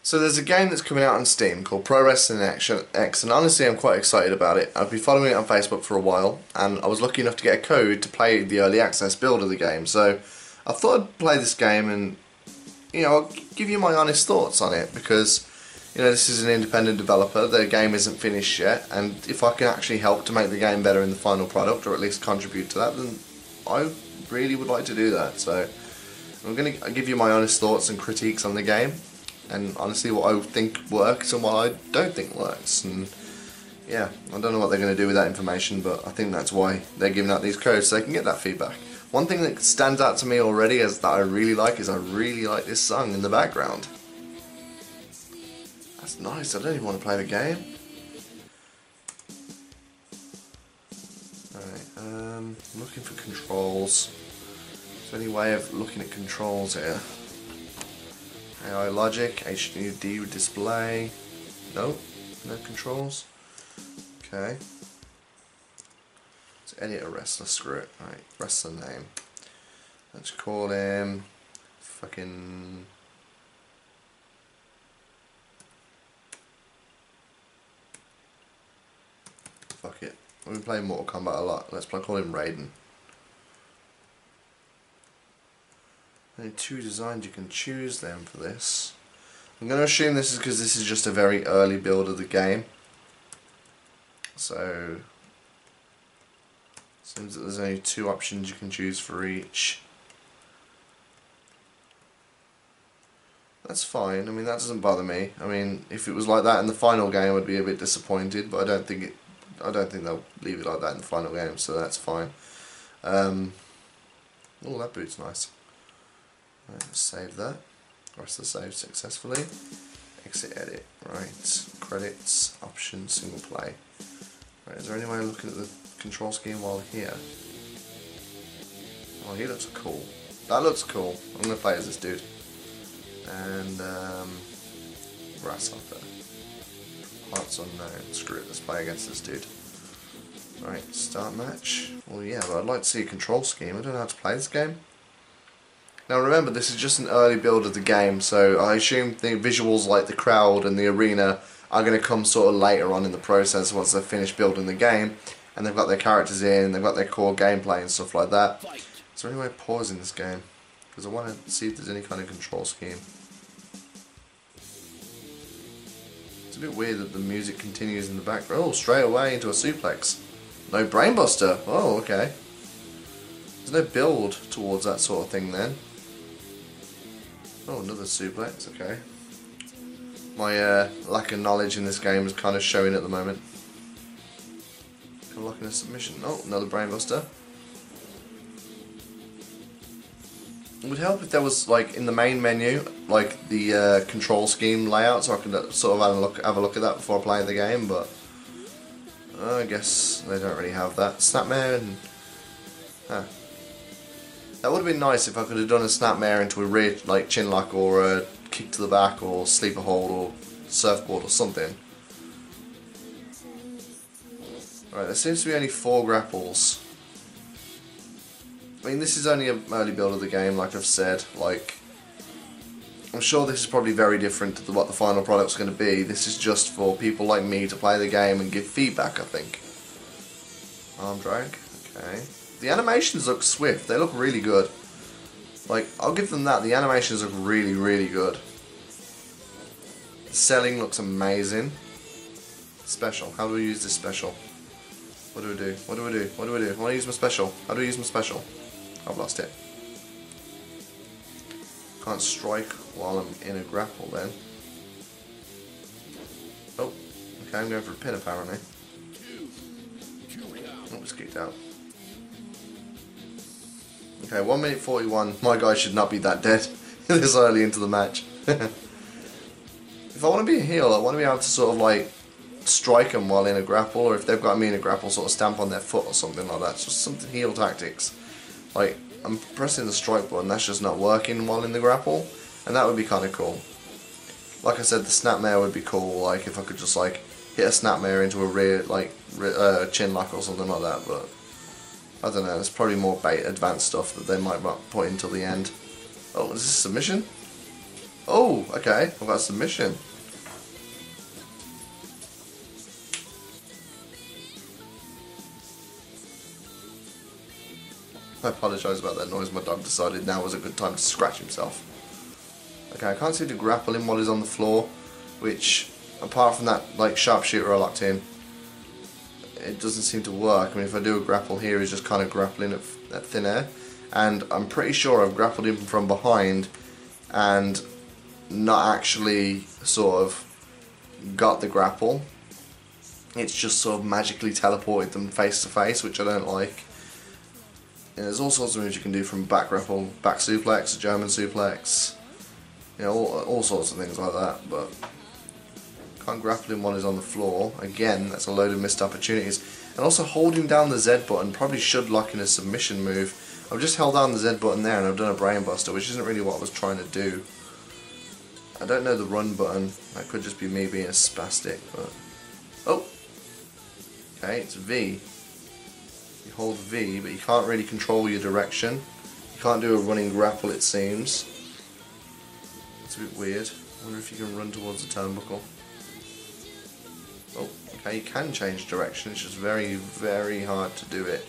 So there's a game that's coming out on Steam called Pro Wrestling Action X, and honestly I'm quite excited about it. I've been following it on Facebook for a while, and I was lucky enough to get a code to play the early access build of the game. So I thought I'd play this game and, I'll give you my honest thoughts on it, because, this is an independent developer, the game isn't finished yet, and if I can actually help to make the game better in the final product, or at least contribute to that, then I really would like to do that. So I'm going to give you my honest thoughts and critiques on the game, and honestly what I think works and what I don't think works. And yeah, I don't know what they're going to do with that information, but I think that's why they're giving out these codes, so they can get that feedback. One thing that stands out to me already is that I really like this song in the background. That's nice. I don't even want to play the game. Alright, I'm looking for controls. Is there any way of looking at controls here? AI logic, HUD display. Nope, no controls. Okay. Let's edit a wrestler, screw it. Right, wrestler name. Let's call him fucking. Fuck it. We've been playing Mortal Kombat a lot. Let's call him Raiden. Only 2 designs you can choose then for this. I'm going to assume this is because this is just a very early build of the game. So seems that there's only 2 options you can choose for each. That's fine. I mean, that doesn't bother me. I mean, if it was like that in the final game, I'd be a bit disappointed. But I don't think they'll leave it like that in the final game. So that's fine. Oh, that boot's nice. Right, let's save that. Rest of the save successfully. Exit edit. Right. Credits. Options. Single play. Right. Is there any way of looking at the control scheme while here? Oh, he looks cool. That looks cool. I'm gonna play as this dude. And Grasshopper. Parts unknown. Screw it. Let's play against this dude. Right. Start match. Well, yeah, but I'd like to see a control scheme. I don't know how to play this game. Now remember, this is just an early build of the game, so I assume the visuals like the crowd and the arena are going to come sort of later on in the process once they've finished building the game and they've got their characters in, they've got their core gameplay and stuff like that. Is there any way of pausing this game? Because I want to see if there's any kind of control scheme. It's a bit weird that the music continues in the background. Oh, straight away into a suplex. No brainbuster. Oh, okay. There's no build towards that sort of thing then. Oh, another suplex, okay. My lack of knowledge in this game is kind of showing at the moment. Unlocking a submission. Oh, another brainbuster. It would help if there was, like, in the main menu, like, the control scheme layout, so I could sort of have a look at that before I play the game, but I guess they don't really have that. Snapmare and... Huh. That would have been nice if I could have done a snapmare into a rear, like, chin lock or a kick to the back or sleeper hold or surfboard or something. Right, there seems to be only 4 grapples. I mean, this is only an early build of the game, like I've said. Like, I'm sure this is probably very different to what the final product's going to be. This is just for people like me to play the game and give feedback, I think. Arm drag, okay. The animations look swift, they look really good. Like, I'll give them that, the animations look really, really good. The selling looks amazing. Special, how do we use this special? What do we do? What do we do? What do we do? I want to use my special. How do we use my special? I've lost it. Can't strike while I'm in a grapple then. Oh, okay, I'm going for a pin apparently. Oh, it's kicked out. Okay, 1 minute 41. My guy should not be that dead this early into the match. If I want to be a heel, I want to be able to sort of like strike them while in a grapple, or if they've got me in a grapple, sort of stamp on their foot or something like that. It's just something heel tactics. Like, I'm pressing the strike button, that's just not working while in the grapple, and that would be kind of cool. Like I said, the snapmare would be cool, like if I could just like hit a snapmare into a rear, like chin lock or something like that, but I don't know, it's probably more advanced stuff that they might not put until the end. Oh, is this a submission? Oh, okay, I've got a submission. I apologise about that noise, my dog decided now was a good time to scratch himself. Okay, I can't seem to grapple him while he's on the floor, which, apart from that like sharpshooter I locked in, it doesn't seem to work. I mean, if I do a grapple here, he's just kind of grappling at thin air, and I'm pretty sure I've grappled him from behind and not actually sort of got the grapple. It's just sort of magically teleported them face to face, which I don't like. And there's all sorts of moves you can do, from back grapple, back suplex, German suplex, you know, all sorts of things like that, but can't grapple him while he's on the floor. Again, that's a load of missed opportunities. And also holding down the Z button probably should lock in a submission move. I've just held down the Z button there and I've done a brain buster, which isn't really what I was trying to do. I don't know the run button, that could just be me being a spastic, but... Oh! Okay, it's V. You hold V, but you can't really control your direction. You can't do a running grapple, it seems. It's a bit weird. I wonder if you can run towards the turnbuckle. Oh, okay, you can change direction, it's just very, very hard to do it.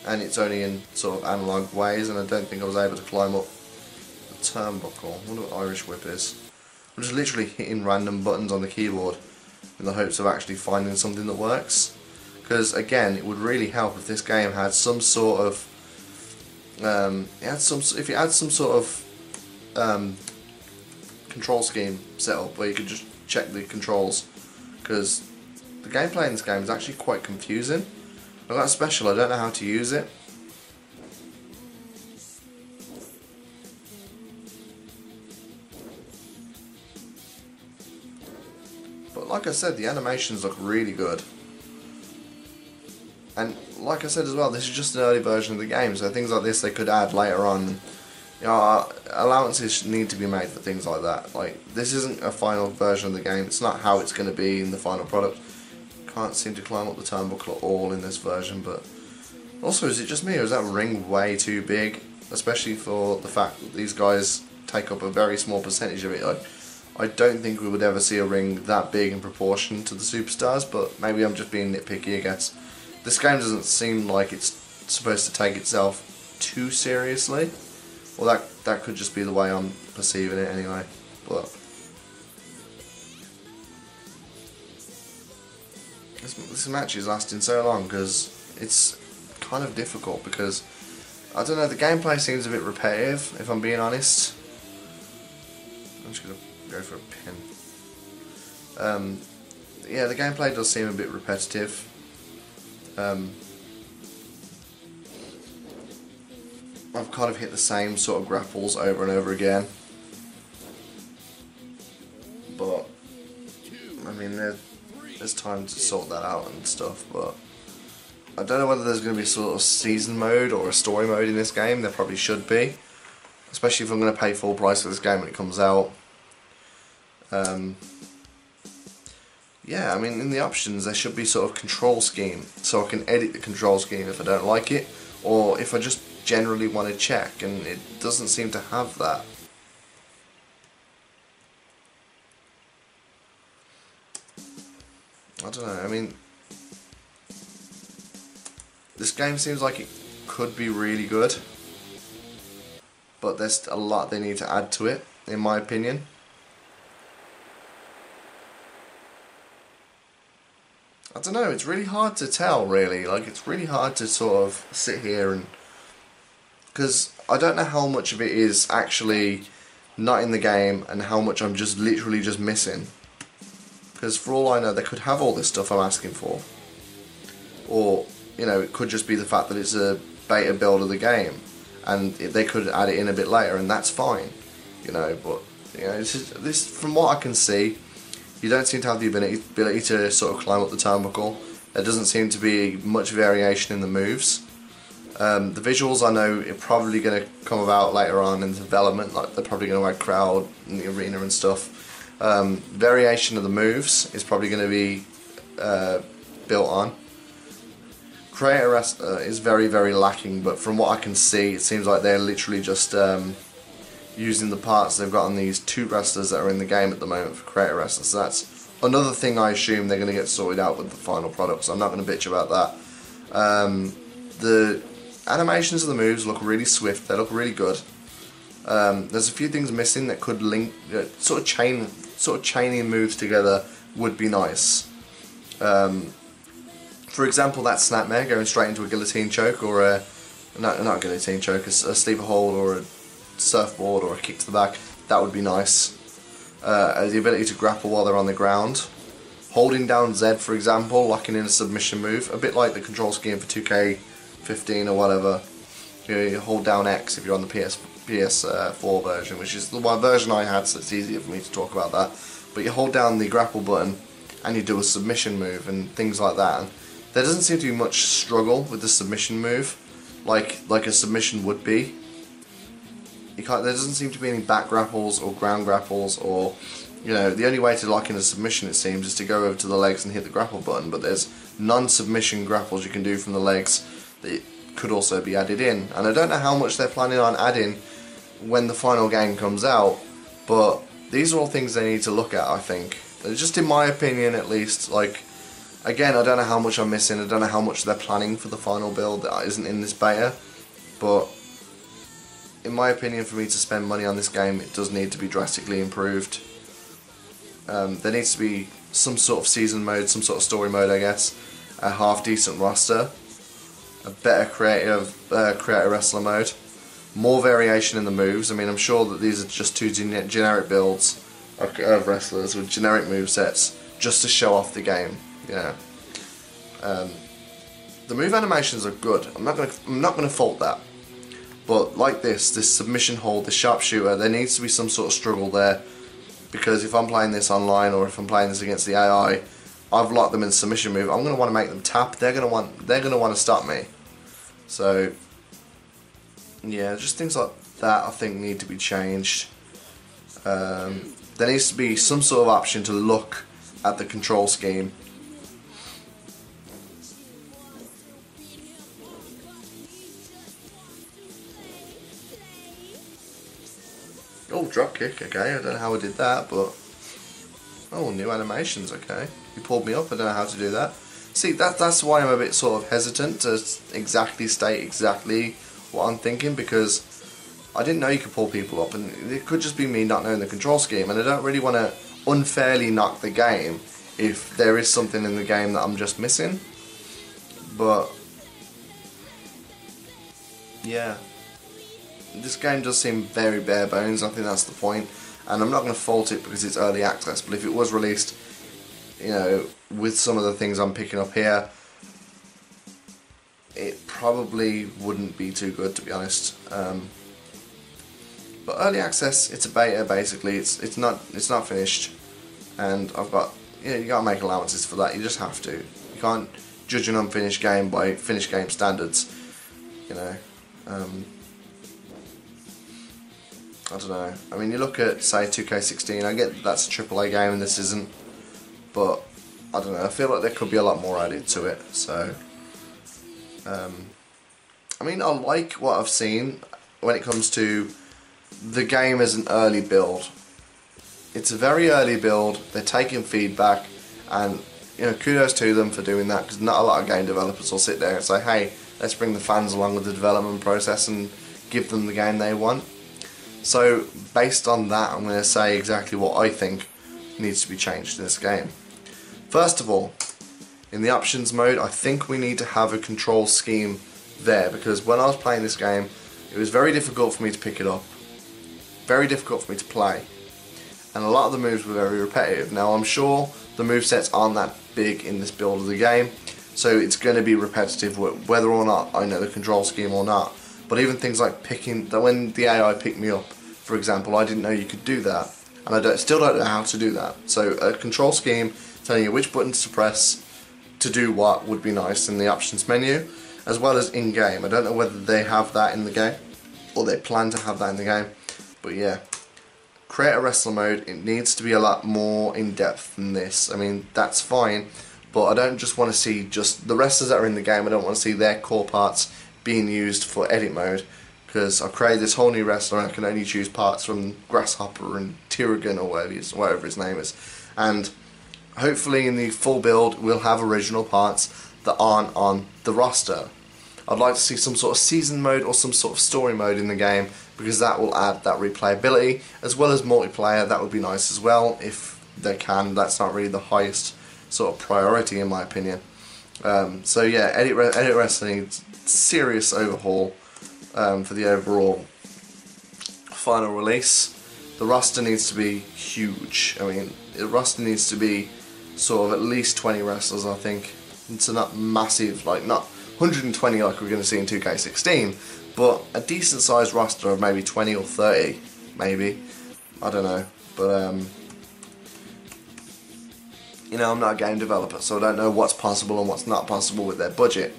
And it's only in sort of analog ways, and I don't think I was able to climb up the turnbuckle. I wonder what Irish Whip is. I'm just literally hitting random buttons on the keyboard in the hopes of actually finding something that works. Because again, it would really help if this game had some sort of, if it had some sort of control scheme set up where you could just check the controls. Because the gameplay in this game is actually quite confusing. I've got a special, I don't know how to use it. But like I said, the animations look really good. And like I said as well, this is just an early version of the game, so things like this they could add later on. You know, allowances need to be made for things like that. Like, this isn't a final version of the game, it's not how it's going to be in the final product. Can't seem to climb up the turnbuckle at all in this version, but also, is it just me or is that ring way too big? Especially for the fact that these guys take up a very small percentage of it. I don't think we would ever see a ring that big in proportion to the superstars, but maybe I'm just being nitpicky, I guess. This game doesn't seem like it's supposed to take itself too seriously. Well, that could just be the way I'm perceiving it anyway. But this match is lasting so long because it's kind of difficult, because I don't know, the gameplay seems a bit repetitive, if I'm being honest. I'm just gonna go for a pin. Yeah, the gameplay does seem a bit repetitive. I've kind of hit the same sort of grapples over and over again, but I mean there's time to sort that out and stuff. But I don't know whether there's going to be sort of season mode or a story mode in this game. There probably should be, especially if I'm going to pay full price for this game when it comes out. Yeah, I mean, in the options there should be sort of control scheme, so I can edit the control scheme if I don't like it, or if I just generally want to check, and it doesn't seem to have that. I don't know, I mean, this game seems like it could be really good, but there's a lot they need to add to it, in my opinion. I don't know, it's really hard to tell, really. Like, it's really hard to sort of sit here and... because I don't know how much of it is actually not in the game and how much I'm just literally just missing. Because for all I know, they could have all this stuff I'm asking for. Or, you know, it could just be the fact that it's a beta build of the game, and they could add it in a bit later, and that's fine. You know, but, you know, this from what I can see, you don't seem to have the ability to sort of climb up the turnbuckle. There doesn't seem to be much variation in the moves. The visuals, I know, are probably going to come about later on in the development, like they're probably going to add crowd in the arena and stuff. Variation of the moves is probably going to be built on. Creator is very, very lacking, but from what I can see, it seems like they're literally just using the parts they've got on these 2 wrestlers that are in the game at the moment for creator wrestlers. So that's another thing I assume they're going to get sorted out with the final product, so I'm not going to bitch about that. The animations of the moves look really swift, they look really good. There's a few things missing that could link, sort of chaining moves together would be nice. For example, that snapmare going straight into a guillotine choke, or a, not a guillotine choke, a sleeper hold, or a surfboard, or a kick to the back, that would be nice. The ability to grapple while they're on the ground. Holding down Z, for example, locking in a submission move, a bit like the control scheme for 2K15 or whatever. You hold down X if you're on the PS4 version, which is the one version I had, so it's easier for me to talk about that. But you hold down the grapple button and you do a submission move and things like that. And there doesn't seem to be much struggle with the submission move, like a submission would be. There doesn't seem to be any back grapples or ground grapples, or the only way to lock in a submission, it seems, is to go over to the legs and hit the grapple button. But there's non-submission grapples you can do from the legs that could also be added in, and I don't know how much they're planning on adding when the final game comes out, but these are all things they need to look at, I think. Just in my opinion, at least. Like, again, I don't know how much I'm missing, I don't know how much they're planning for the final build that isn't in this beta, but in my opinion, for me to spend money on this game, it does need to be drastically improved. There needs to be some sort of season mode, some sort of story mode, I guess, a half decent roster, a better creator wrestler mode, more variation in the moves. I mean, I'm sure that these are just 2 generic builds of wrestlers with generic movesets just to show off the game. The move animations are good. I'm not gonna fault that. But like this submission hold, the sharpshooter, there needs to be some sort of struggle there, because if I'm playing this online or if I'm playing this against the AI, I've locked them in submission move. I'm going to want to make them tap. They're going to want to stop me. So yeah, just things like that I think need to be changed. There needs to be some sort of option to look at the control scheme. Oh, drop kick, okay, I don't know how I did that, but oh, new animations, okay. You pulled me up, I don't know how to do that. See, that's why I'm a bit sort of hesitant to state exactly what I'm thinking, because I didn't know you could pull people up, and it could just be me not knowing the control scheme, and I don't really want to unfairly knock the game if there is something in the game that I'm just missing. But yeah, this game does seem very bare bones. I think that's the point, and I'm not going to fault it because it's early access, but if it was released, with some of the things I'm picking up here, it probably wouldn't be too good, to be honest. But early access, it's a beta basically. It's not finished, and I've got you got to make allowances for that. You just have to. You can't judge an unfinished game by finished game standards. I don't know. I mean, you look at, say, 2K16, I get that that's a AAA game and this isn't, but I don't know, I feel like there could be a lot more added to it, so I mean, I like what I've seen when it comes to the game as an early build. It's a very early build, they're taking feedback, and kudos to them for doing that, because not a lot of game developers will sit there and say, hey, let's bring the fans along with the development process and give them the game they want. So based on that, I'm going to say exactly what I think needs to be changed in this game. First of all, in the options mode, I think we need to have a control scheme there, because when I was playing this game, it was very difficult for me to pick it up, very difficult for me to play, and a lot of the moves were very repetitive. Now I'm sure the movesets aren't that big in this build of the game, so it's going to be repetitive whether or not I know the control scheme or not. But even things like picking, when the AI picked me up, for example, I didn't know you could do that, and I still don't know how to do that. So a control scheme telling you which buttons to press to do what would be nice in the options menu, as well as in-game. I don't know whether they have that in the game, or they plan to have that in the game, but yeah. Creator wrestler mode, it needs to be a lot more in-depth than this. I mean, that's fine, but I don't just want to see just the wrestlers that are in the game. I don't want to see their core parts being used for edit mode. because I've created this whole new wrestler and I can only choose parts from Grasshopper and Tyrigan or whatever his name is. And hopefully in the full build we'll have original parts that aren't on the roster. I'd like to see some sort of season mode or some sort of story mode in the game, because that will add that replayability, as well as multiplayer. That would be nice as well if they can. That's not really the highest sort of priority in my opinion. So yeah, Elite Wrestling needs serious overhaul for the overall final release. The roster needs to be huge. I mean, the roster needs to be sort of at least 20 wrestlers, I think. It's not massive, like not 120 like we're going to see in 2K16, but a decent sized roster of maybe 20 or 30, maybe. I don't know, but you know, I'm not a game developer, so I don't know what's possible and what's not possible with their budget.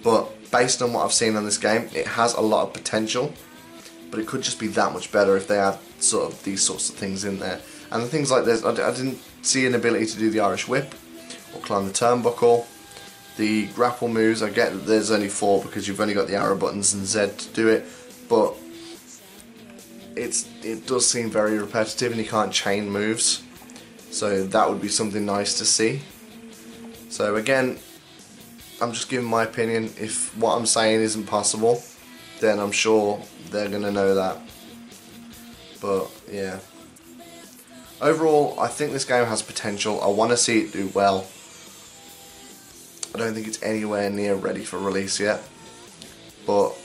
But based on what I've seen on this game, it has a lot of potential, but it could just be that much better if they had sort of these sorts of things in there. And the things like this, I didn't see an ability to do the Irish Whip or climb the turnbuckle. The grapple moves, I get that there's only 4 because you've only got the arrow buttons and Z to do it, but it does seem very repetitive and you can't chain moves, so that would be something nice to see. So again, I'm just giving my opinion. If what I'm saying isn't possible, then I'm sure they're going to know that. But yeah, overall I think this game has potential. I want to see it do well. I don't think it's anywhere near ready for release yet, but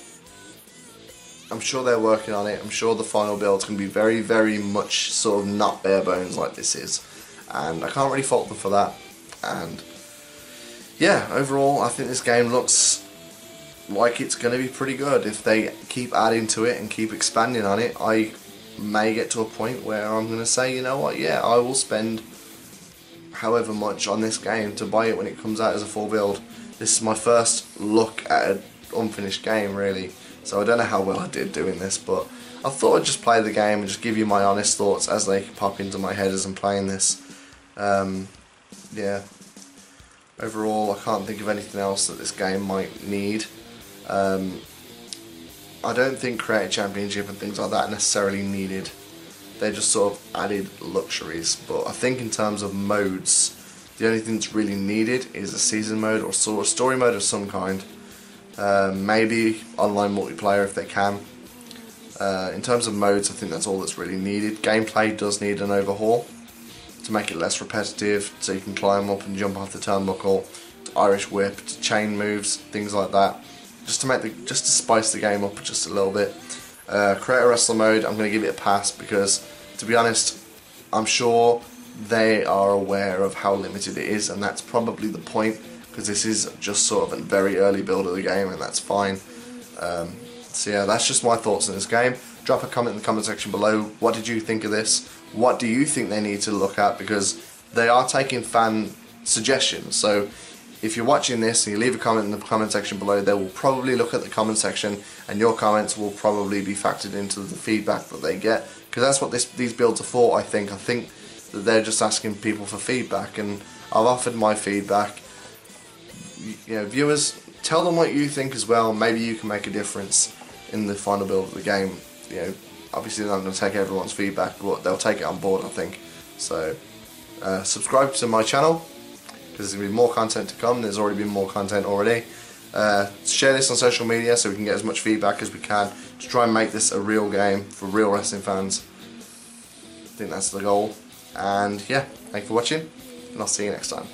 I'm sure they're working on it. I'm sure the final build's going to be very, very much sort of not bare bones like this is, and I can't really fault them for that. And yeah, overall I think this game looks like it's going to be pretty good. If they keep adding to it and keep expanding on it, I may get to a point where I'm going to say, you know what, yeah, I will spend however much on this game to buy it when it comes out as a full build. This is my first look at an unfinished game really, so I don't know how well I did doing this, but I thought I'd just play the game and just give you my honest thoughts as they pop into my head as I'm playing this. Yeah, overall I can't think of anything else that this game might need. I don't think Creator Championship and things like that are necessarily needed. They just sort of added luxuries, but I think in terms of modes, the only thing that's really needed is a season mode or sort of story mode of some kind. Maybe online multiplayer if they can. In terms of modes, I think that's all that's really needed. Gameplay does need an overhaul to make it less repetitive, so you can climb up and jump off the turnbuckle, to Irish Whip, to chain moves, things like that. Just to spice the game up just a little bit. Creator Wrestler mode, I'm going to give it a pass because, to be honest, I'm sure they are aware of how limited it is, and that's probably the point, because this is just sort of a very early build of the game, and that's fine. So yeah, that's just my thoughts on this game. Drop a comment in the comment section below. What did you think of this? What do you think they need to look at? Because they are taking fan suggestions, so if you're watching this and you leave a comment in the comment section below, they will probably look at the comment section and your comments will probably be factored into the feedback that they get, because that's what these builds are for. I think that they're just asking people for feedback, and I've offered my feedback. You know, viewers, tell them what you think as well. Maybe you can make a difference in the final build of the game. You know, obviously they're not going to take everyone's feedback, but they'll take it on board, I think. So subscribe to my channel, because there's going to be more content to come. There's already been more content already. Share this on social media so we can get as much feedback as we can to try and make this a real game for real wrestling fans. I think that's the goal. And yeah, thank you for watching, and I'll see you next time.